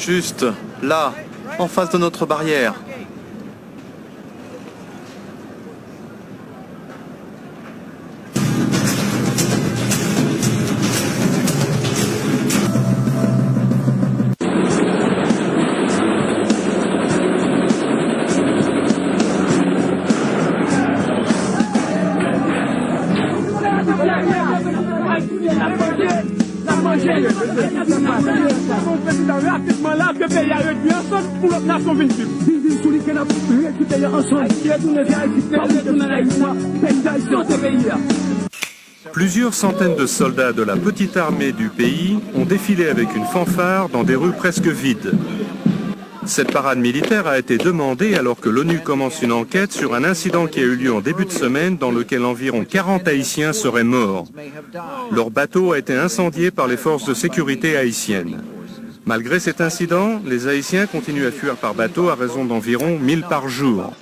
Juste là, en face de notre barrière. Plusieurs centaines de soldats de la petite armée du pays ont défilé avec une fanfare dans des rues presque vides. Cette parade militaire a été demandée alors que l'ONU commence une enquête sur un incident qui a eu lieu en début de semaine dans lequel environ 40 Haïtiens seraient morts. Leur bateau a été incendié par les forces de sécurité haïtiennes. Malgré cet incident, les Haïtiens continuent à fuir par bateau à raison d'environ 1000 par jour.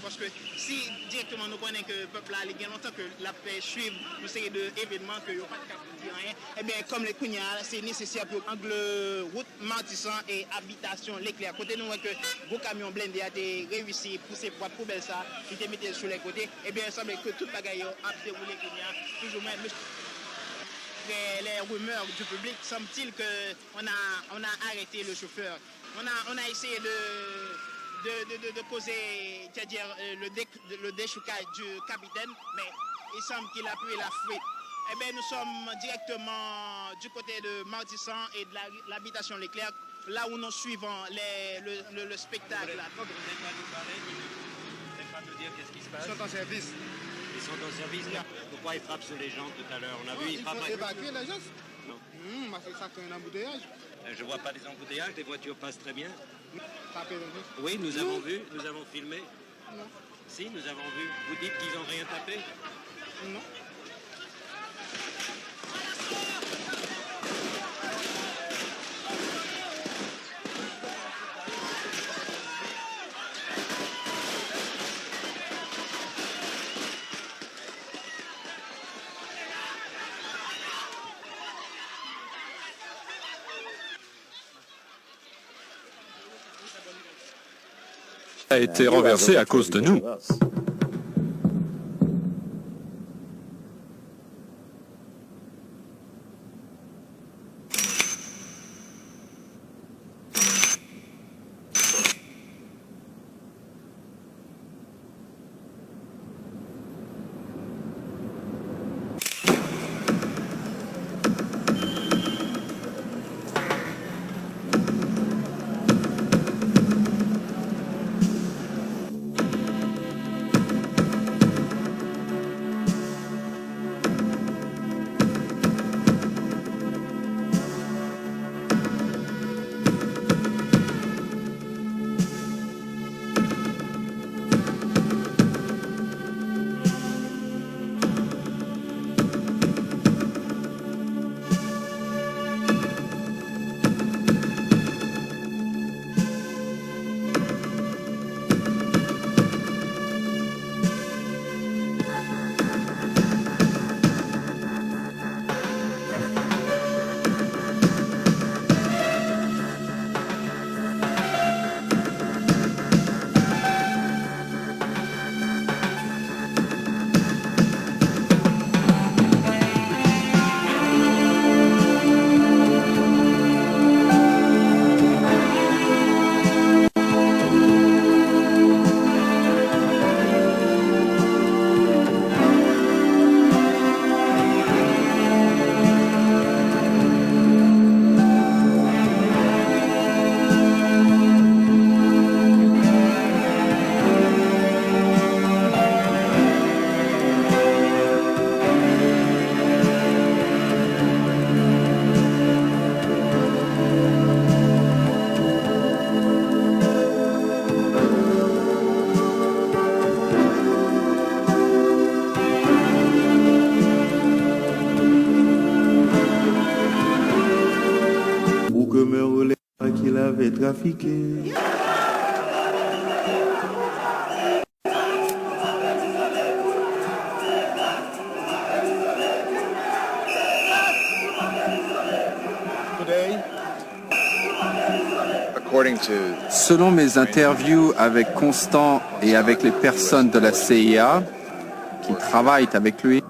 Parce que si directement nous connaissons que le peuple a il y a longtemps que la paix suive une série d'événements que n'y a pas de cap de dire rien, eh bien comme les Kounia, c'est nécessaire pour angle route Martissan et habitation l'éclair. Côté nous que vos camions blindés a été réussi pour ces poubelles ça, qui étaient mis sur les côtés, eh bien il semble que toute bagaille a déroulé Kounia, plus ou moins. Les rumeurs du public, semble-t-il qu'on a arrêté le chauffeur. On a essayé de poser, c'est-à-dire le déchoucage du capitaine, mais il semble qu'il a pris la fuite. Eh bien, nous sommes directement du côté de Martissan et de l'habitation Leclerc, là où nous suivons le spectacle. Vous n'êtes pas nous parler, vous n'êtes pas nous dire qu'est-ce qui se passe. Ils sont en service. Ils sont en service. Pourquoi ils frappent sur les gens tout à l'heure? On a vu, ils frappent. Il faut évacuer les gens. Non. Parce que ça fait un embouteillage. Je vois pas des embouteillages, les voitures passent très bien. Oui, nous avons vu, nous avons filmé. Non. Si, nous avons vu. Vous dites qu'ils n'ont rien tapé? Non. A été renversé à cause de nous. trafiquer. Selon mes interviews avec Constant et avec les personnes de la CIA qui travaillent avec lui,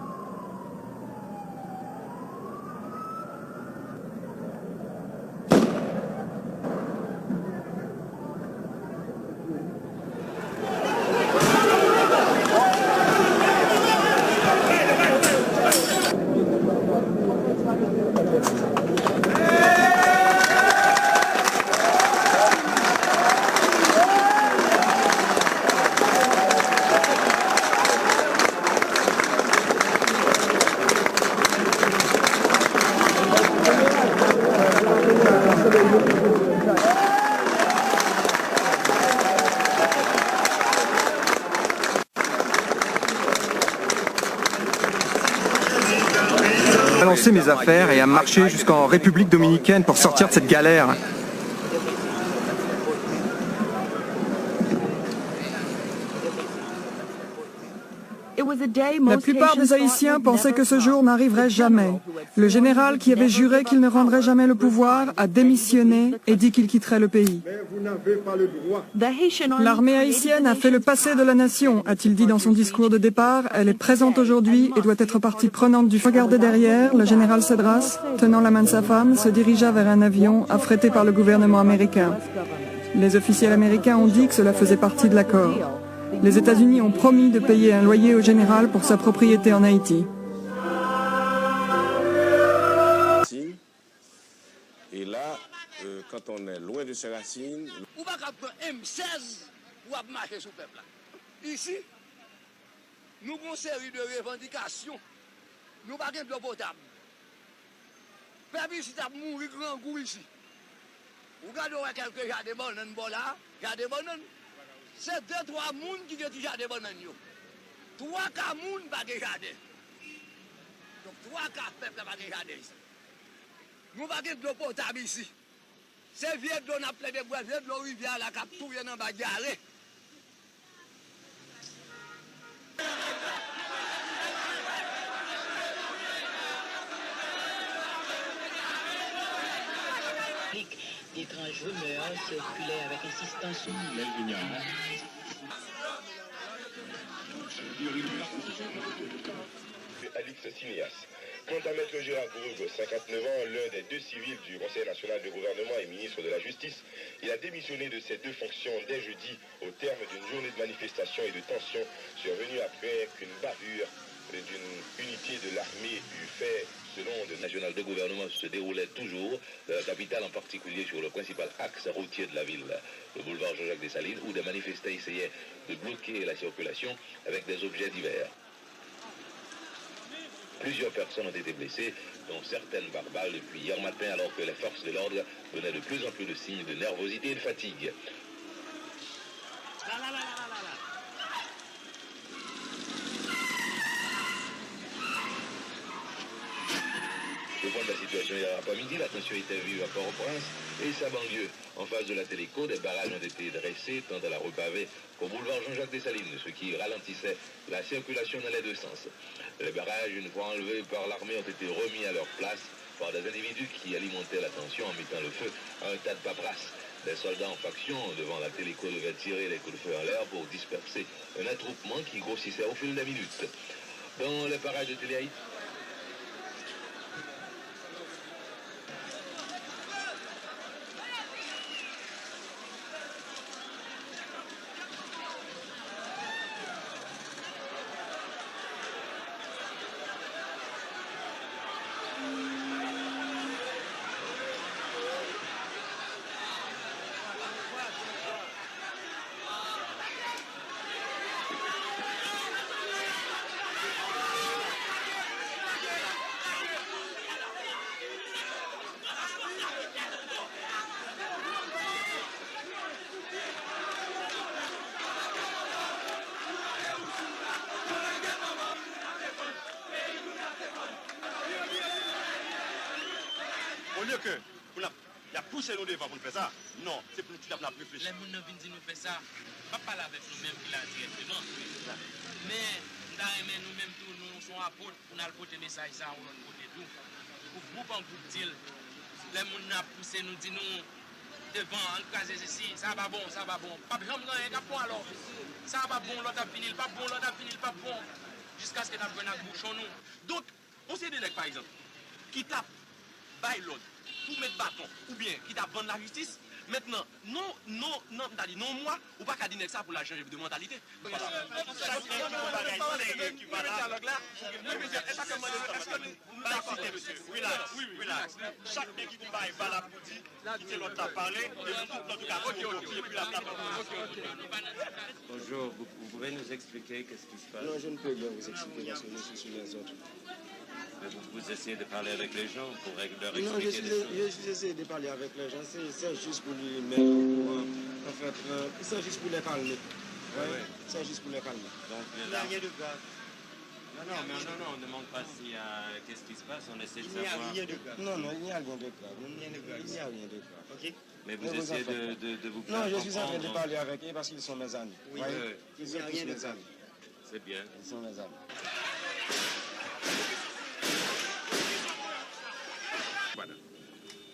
à lancer mes affaires et à marcher jusqu'en République dominicaine pour sortir de cette galère. La plupart des Haïtiens pensaient que ce jour n'arriverait jamais. Le général qui avait juré qu'il ne rendrait jamais le pouvoir a démissionné et dit qu'il quitterait le pays. L'armée haïtienne a fait le passé de la nation, a-t-il dit dans son discours de départ. Elle est présente aujourd'hui et doit être partie prenante du feu. Regardé derrière, le général Cedras, tenant la main de sa femme, se dirigea vers un avion affrété par le gouvernement américain. Les officiels américains ont dit que cela faisait partie de l'accord. Les États-Unis ont promis de payer un loyer au général pour sa propriété en Haïti. Et là, quand on est loin de ses racines... Ou pas prendre M16 pour marcher sur le peuple. Ici, nous avons une série de revendications. Nous n'avons pas de l'eau potable. Le peuple ici a mouru grand goût ici. Vous regardez quelques jardins de bananes là, jardins de bananes. C'est 2-3 personnes qui ont des jardins de bananes. 3-4 personnes pas de jardin. Donc 3-4 peuples pas de jardin ici. Nous n'avons pas de l'eau potable ici. C'est vieux de l'eau, plein de bois, vieux de l'eau rivière, la cap, tout vient en bas de l'arrêt. D'étranges rumeurs circulaient avec insistance sur Alix Cinéas. Quant à Maître Gérard Gourgue, 59 ans, l'un des deux civils du Conseil national de gouvernement et ministre de la Justice, il a démissionné de ses deux fonctions dès jeudi au terme d'une journée de manifestation et de tension survenue après qu'une bavure d'une unité de l'armée eut fait, selon le national de gouvernement, se déroulait toujours dans la capitale, en particulier sur le principal axe routier de la ville, le boulevard Jean-Jacques Dessalines, où des manifestants essayaient de bloquer la circulation avec des objets divers. Plusieurs personnes ont été blessées, dont certaines par balles depuis hier matin, alors que les forces de l'ordre donnaient de plus en plus de signes de nervosité et de fatigue. Au point de la situation hier après-midi, la tension était vue à Port-au-Prince et sa banlieue. En face de la Téléco, des barrages ont été dressés tant à la rue Pavée qu'au boulevard Jean-Jacques Dessalines, ce qui ralentissait la circulation dans les deux sens. Les barrages, une fois enlevés par l'armée, ont été remis à leur place par des individus qui alimentaient la tension en mettant le feu à un tas de paperasses. Des soldats en faction devant la Téléco devaient tirer les coups de feu en l'air pour disperser un attroupement qui grossissait au fil des minutes. Dans les parages de Télé-Haïti, Au lieu que, pour la Il a poussé nous devant pour nous faire ça. Non, c'est pour nous tout à réfléchir. Les gens viennent dire nous faire ça. Pas parler avec nous-mêmes qui l'a directement. Mais nous-mêmes, nous sommes apôtres pour nous porter le message ça, on l'autre côté tout. Pour groupe en groupe, les gens nous poussé, nous disent nous devant, en cas ceci, ça va bon, ça va bon. Pas jamais rien qu'à point alors. Ça va bon, l'autre a fini, pas bon, l'autre a fini, pas bon. Jusqu'à ce que nous prenions un bouchon nous. Donc, on sait des nègres par exemple, qui tapent, bail l'autre, pour mettre bâton, ou bien qui tapent vendre la justice. Maintenant, non, moi, ou pas qu'à dire ça pour la changer de mentalité. Chaque qui combat est valable pour dire qui l'autre a parlé, et l'autre a Bonjour, vous pouvez nous expliquer qu'est-ce qui se passe? Non, je ne peux pas vous expliquer parce que je suis sur les autres. Mais vous essayez de parler avec les gens pour leur expliquer Non, des choses. je essayé de parler avec les gens, c'est juste pour lui mettre au courant. En fait, c'est juste pour les calmer. Ouais. C'est juste pour les calmer. Donc, il n'y a rien de grave. Non, on ne demande pas s'il y a... Qu'est-ce qui se passe, on essaie de savoir... Il n'y a rien de grave. Non, il n'y a rien de grave. Il n'y a rien de grave. Ok. Mais vous essayez de vous faire Non, je suis en train de comprendre. parler avec eux parce qu'ils sont mes amis. Oui, ils sont tous mes amis. C'est bien. Ils sont mes amis. Voilà.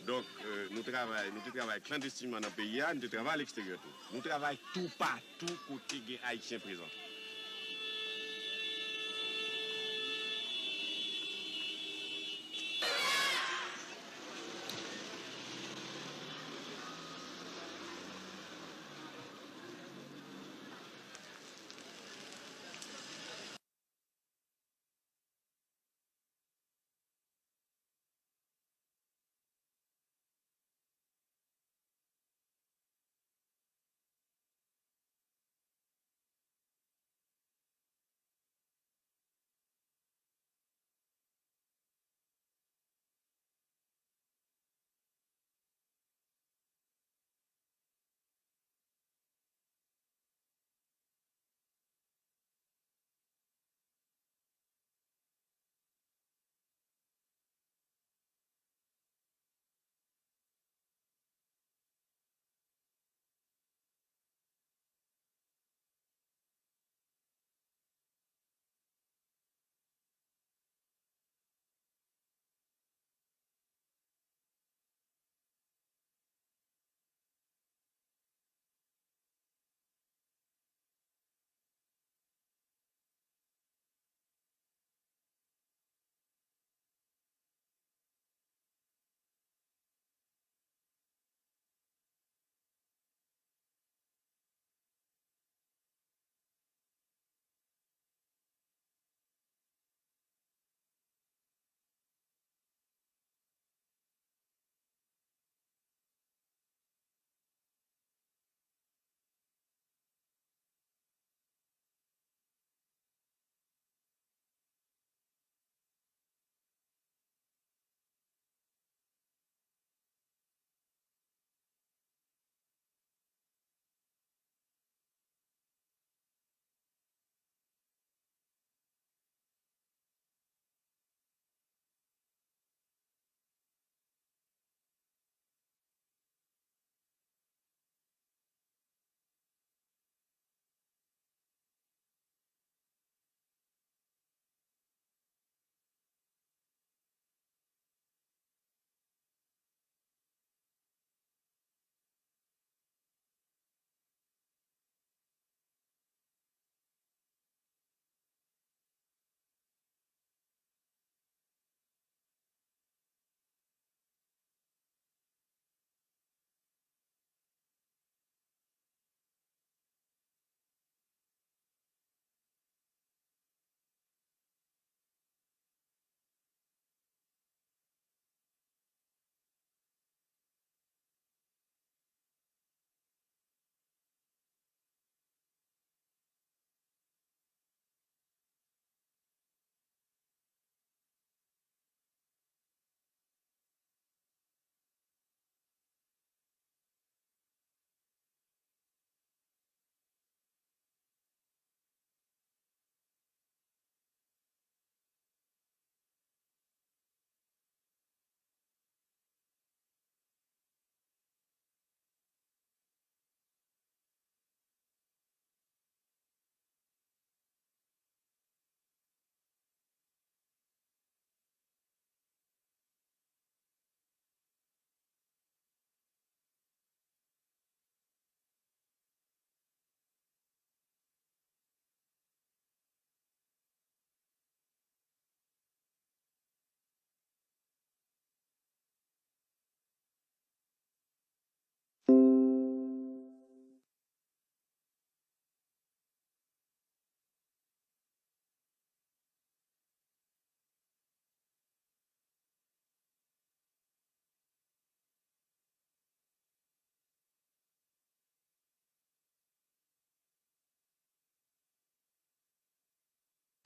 Donc, nous travaillons clandestinement dans le pays, nous travaillons à l'extérieur. Nous travaillons tout partout côté des Haïtiens présents.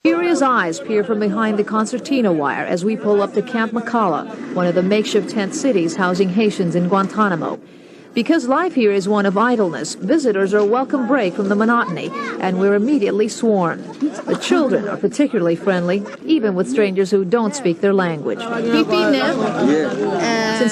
Curious eyes peer from behind the concertina wire as we pull up to Camp Makala, one of the makeshift tent cities housing Haitians in Guantanamo. Because life here is one of idleness, visitors are a welcome break from the monotony, and we're immediately swarmed. The children are particularly friendly, even with strangers who don't speak their language. Since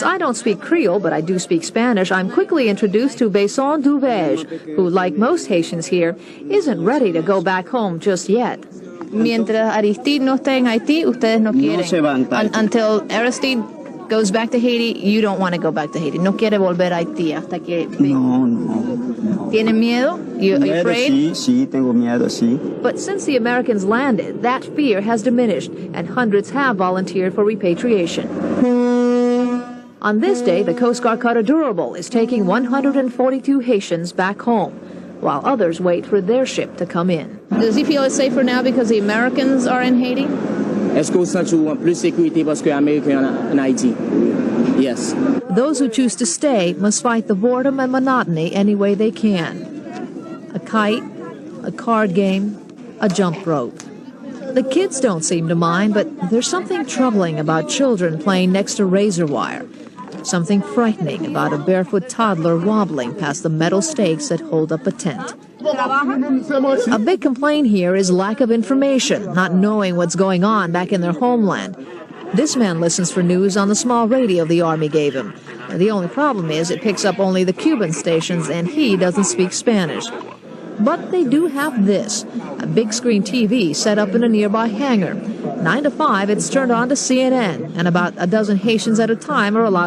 I don't speak Creole, but I do speak Spanish, I'm quickly introduced to Besson Duvege, who, like most Haitians here, isn't ready to go back home just yet. Mientras Aristide no esté en Haití, ustedes no quieren. No se van. Until Aristide goes back to Haiti, you don't want to go back to Haiti. No quiere volver a Haití hasta que... No. ¿Tienen miedo? Are you afraid? Sí, tengo miedo, sí. But since the Americans landed, that fear has diminished, and hundreds have volunteered for repatriation. On this day, the Coast Guard cutter Durable is taking 142 Haitians back home, while others wait for their ship to come in. Does he feel it's safer now because the Americans are in Haiti? Est-ce que vous sentez plus sécurité parce que Américains en Haïti? Yes. Those who choose to stay must fight the boredom and monotony any way they can. A kite, a card game, a jump rope. The kids don't seem to mind, but there's something troubling about children playing next to razor wire. Something frightening about a barefoot toddler wobbling past the metal stakes that hold up a tent. A big complaint here is lack of information, not knowing what's going on back in their homeland. This man listens for news on the small radio the Army gave him. The only problem is it picks up only the Cuban stations, and he doesn't speak Spanish. But they do have this, a big screen TV set up in a nearby hangar. 9 to 5, it's turned on to CNN, and about a dozen Haitians at a time are allowed